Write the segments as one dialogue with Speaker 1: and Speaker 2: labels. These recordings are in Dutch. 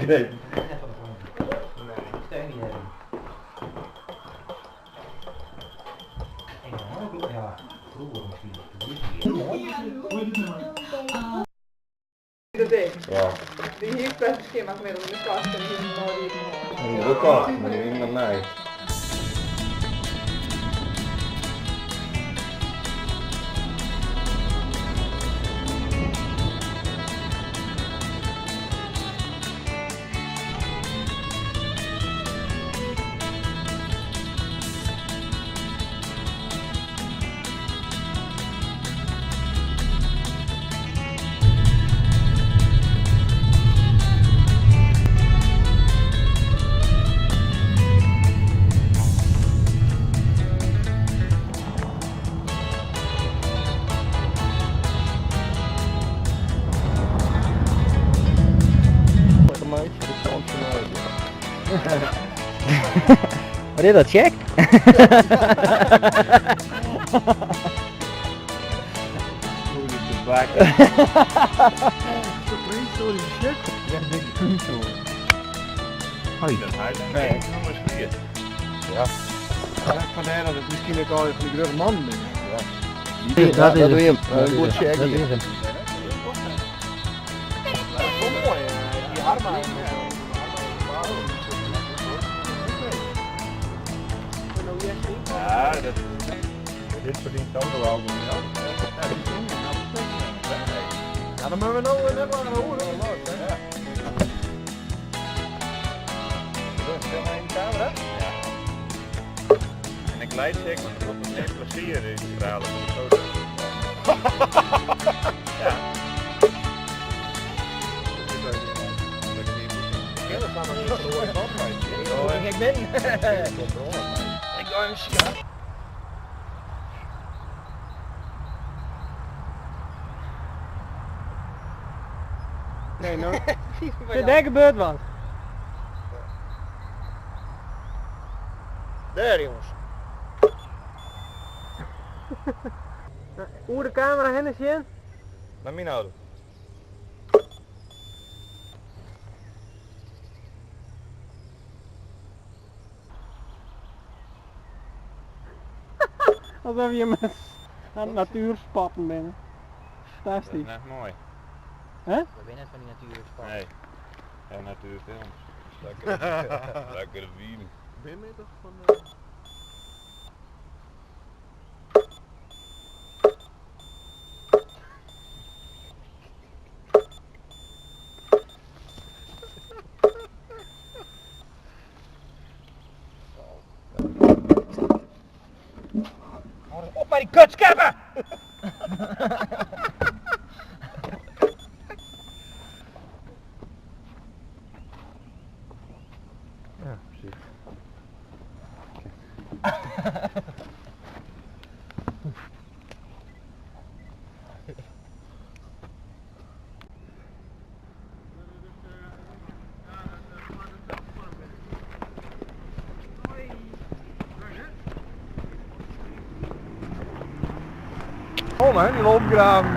Speaker 1: begrepen.
Speaker 2: Nee, steun niet hebben. Ja, vroeger misschien.
Speaker 3: Dat deed.
Speaker 1: Ja.
Speaker 3: Die heeft best een schema's in de kast en die heeft nog die.
Speaker 1: Ja, dat kan, maar niet met mij.
Speaker 2: Wat is dat, check?
Speaker 1: Nee. Ja.
Speaker 4: Vandaar dat het misschien ook al van die grote man bent.
Speaker 2: Dat is
Speaker 1: doe je hem.
Speaker 2: Dat
Speaker 1: Een goed
Speaker 2: is
Speaker 1: check
Speaker 2: dat
Speaker 1: hier.
Speaker 2: is hem.
Speaker 4: Wel mooi, die armen.
Speaker 1: Ja, dit verdient ook wel doen, ja.
Speaker 4: Ja, dan moeten we nou net maar horen.
Speaker 1: Ja. Film in de camera? Ja. En ik leid check, want er wordt echt plezier in de verhalen van de foto. Ja.
Speaker 2: Ik ben.
Speaker 1: Ik ga hem schaam.
Speaker 4: Nee, nou.
Speaker 2: Daar gebeurt wat.
Speaker 4: Daar jongens. Hoe de camera hen is in?
Speaker 1: Laat me houden.
Speaker 4: Alsof je met aan het natuurspatten bent.
Speaker 1: Dat is
Speaker 4: Fantastisch.
Speaker 1: echt mooi.
Speaker 2: We zijn net van die natuursport.
Speaker 1: Nee. Ja, natuurfilms. Lekker wien.
Speaker 4: Ben je toch van
Speaker 2: Op bij die kutskappen!
Speaker 1: Ja, precies.
Speaker 4: Oh man, die loopgraven.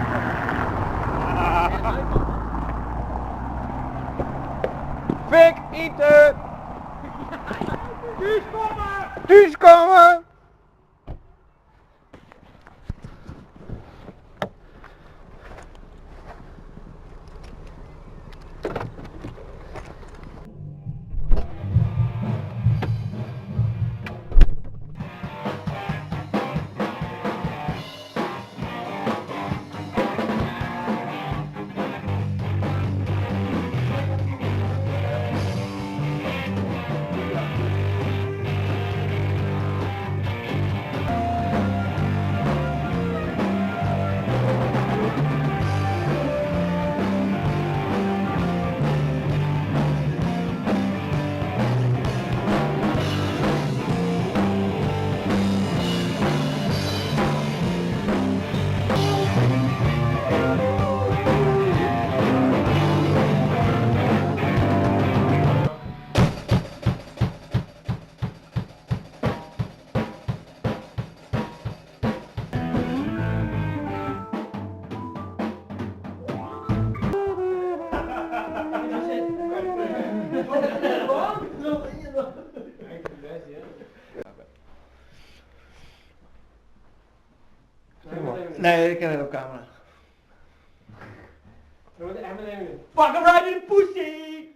Speaker 4: Fik eten! Thuis komen! Thuis komen!
Speaker 2: Nee, ik ken het op camera. Fuck, I'm riding pussy!